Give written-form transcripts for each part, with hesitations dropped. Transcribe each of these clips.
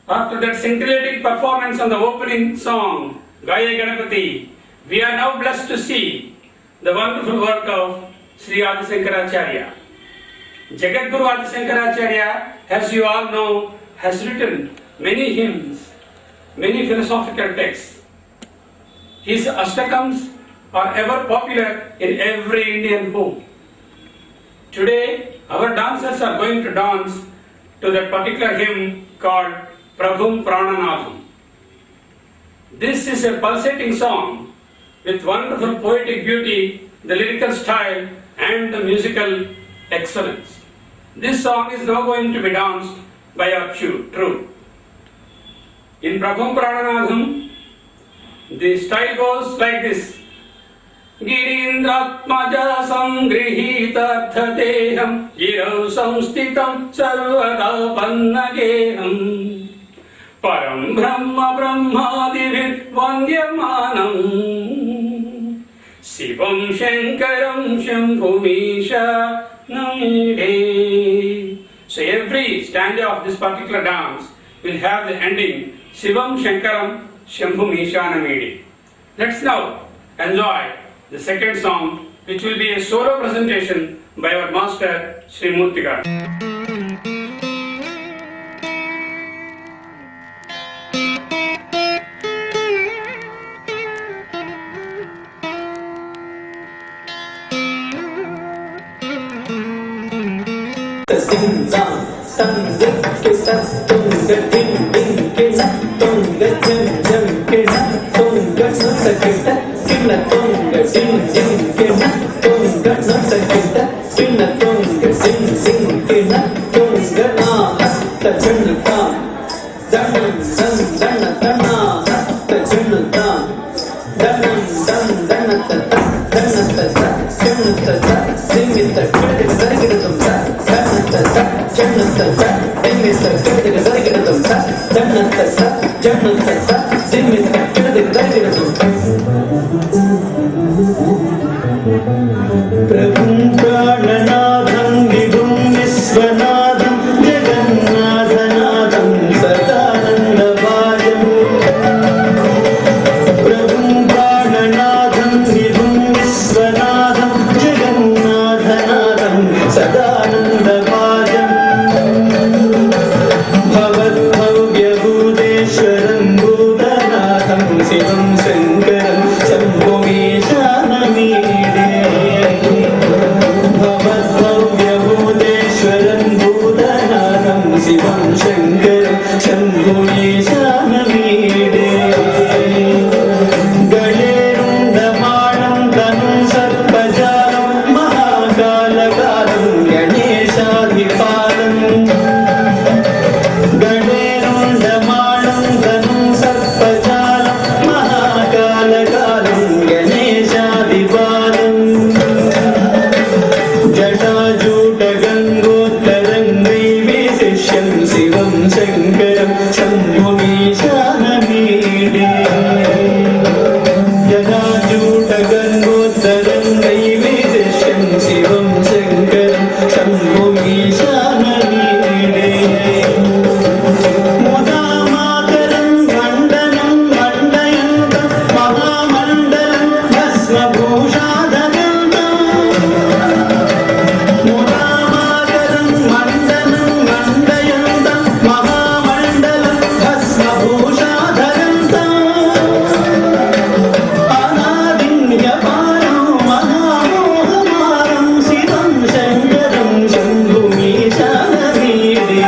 After that scintillating performance on the opening song, Gaya Ganapati, we are now blessed to see the wonderful work of Sri Adi Shankaracharya. Jagadguru Adi Shankaracharya, as you all know, has written many hymns, many philosophical texts. His Ashtakams are ever popular in every Indian home. Today, our dancers are going to dance to that particular hymn called Prabhum Prananatham. This is a pulsating song with wonderful poetic beauty, the lyrical style and the musical excellence. This song is now going to be danced by our troupe. In Prabhum Prananatham, the style goes like this. Girindratmaja samgrihitarthateham girau samstitam sarvada pannageham param brahma brahmadivir vandyamanam Shivam Shankaram Shambhumisha Namide. So every stanza of this particular dance will have the ending Shivam Shankaram Shambhumisha Namide. Let's now enjoy the second song, which will be a solo presentation by our master Sri Murthy Garu. Prabhum Prananatham Vibhum Viswanadham Jagannathanadham Sadanandavayam Prabhum Prananatham Vibhum Viswanadham Jagannathanadham Sadanandavayam Bhavadbhavyabhudeshwaram Bhudanatham Shivam Shankaram Shambhumishanamide Shivam Shankaram Shambhumishanamide Galerundamanam Tanum Sarpajalam Mahakalagalam Ganeshadhipalam Galerundamanam Tanum Sarpajalam Mahakalagalam Ganeshadhipalam Jatajuta Gangottarangai Shivam Shankaram Shambhumishanamide Jatajuta Gangottarangai Vishyam Shivam Shankaram Shambhumishanamide Mudamakaram Mandalam Mandayantam Mahamandalam Bhasmabhushadanantam Mudamakaram Mandalam Mandayantam Mahamandalam Bhasmabhushadanantam Anadinyaparam Mahamohamaram Shivam Shankaram Shambhumishanamide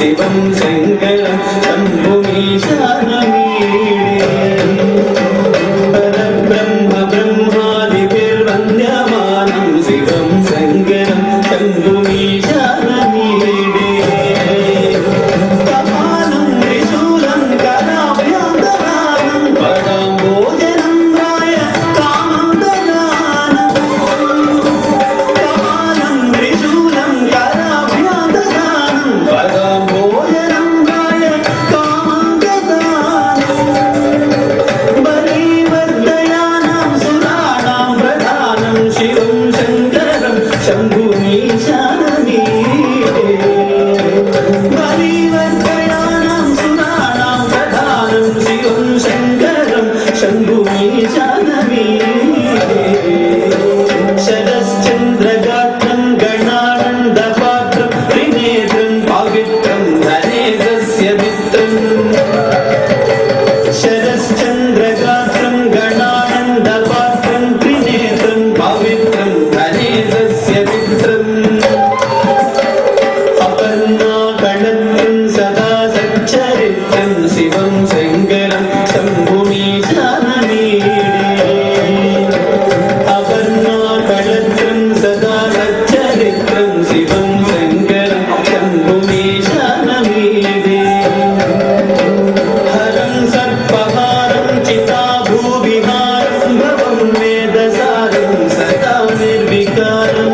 శివం శంకరం శంభుమీశానమీడే పరబ్రహ్మ బ్రహ్మాదిభిర్వంద్యమానం శివం శంకరం శంభుమీశానమీడే కపాలం త్రిశూలం కరాభ్యంతరానం పదాంబోజనం రాయ కామం దదానం కపాలం త్రిశూలం కరాభ్యంతరానం పదాంబోజనం రాయ కామం దదానం బలీవర్ధయానాం సురాణాం ప్రధానం శివం శంకరం శంభుమీశానమీడే బలీవర్ధయానాం సురాణాం ప్రధానం శివం శంకరం శంభుమీశానమీడే శరశ్చంద్రగాత్రం గణానందపాత్రం త్రినేత్రం పవిత్రం ధనేజస్య మిత్రం శరశ్చంద్రగాత్రం గణానందపాత్రం త్రినేత్రం పవిత్రం ధనేజస్య మిత్రం అపర్ణాకళత్రం సదా సచ్చరిత్రం శివం శంకరం శంభుమీశానమీడే అపర్ణాకళత్రం సదా సచ్చరిత్రం శివం శంకరం శంభుమీశానమీడే హరం సర్పహారం చితాభూవిహారం భవం వేదసారం సదా నిర్వికారం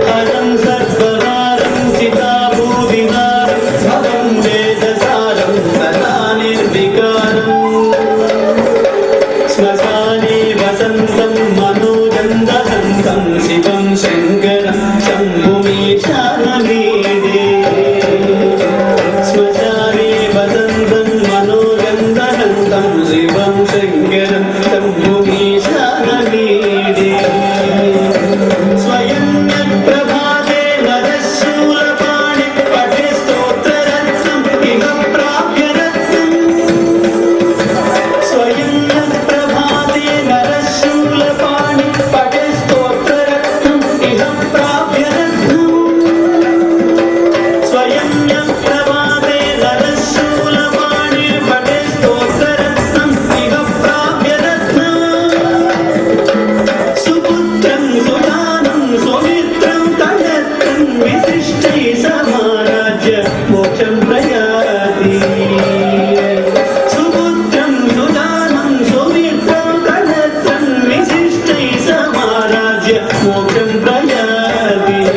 హరం సర్పహారం చితాభూవిహారం భవం వేదసారం సదా నిర్వికారం శ్మశానే వసంతం మనోజందహంతం శివం శంకరం శంభుమీశానమీడే శ్మశానే వసంతం మనోజందహంతం శివం శంకరం శంభుమీశానమీడే స్వయం ప్రభాతే నరశూలపాణి పఠే స్తోత్రరత్నం ఇహ ప్రాప్య రత్నం స్వయం ప్రభాతే నరశూలపాణి పఠే స్తోత్రరత్నం ఇహ ప్రాప్య రత్నం స్వయం ప్రభాతే నరశూలపాణి పఠే స్తోత్రరత్నం ఇహ ప్రాప్య రత్నం సుపుత్రం సుజానం సుమిత్రం తయత్రం విశిష్టై సమారాజ్య మోక్షం ప్రయాతి సుపుత్రం సుజానం సుమిత్రం తయత్రం విశిష్టై సమారాజ్య మోక్షం ప్రయాతి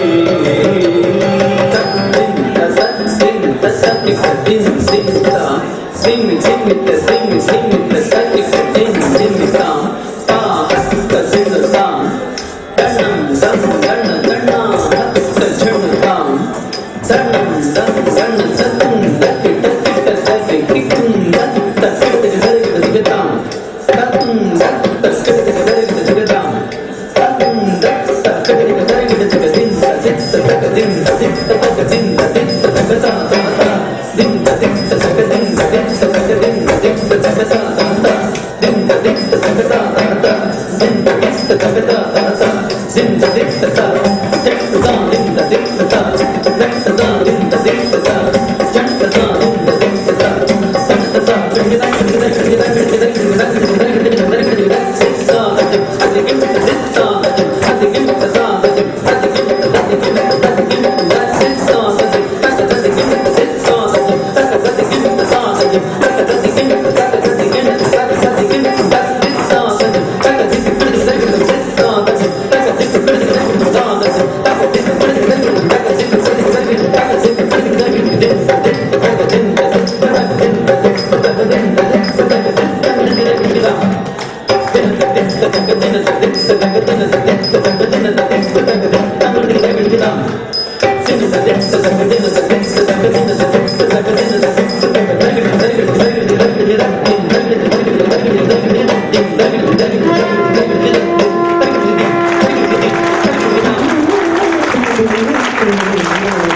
Thank you.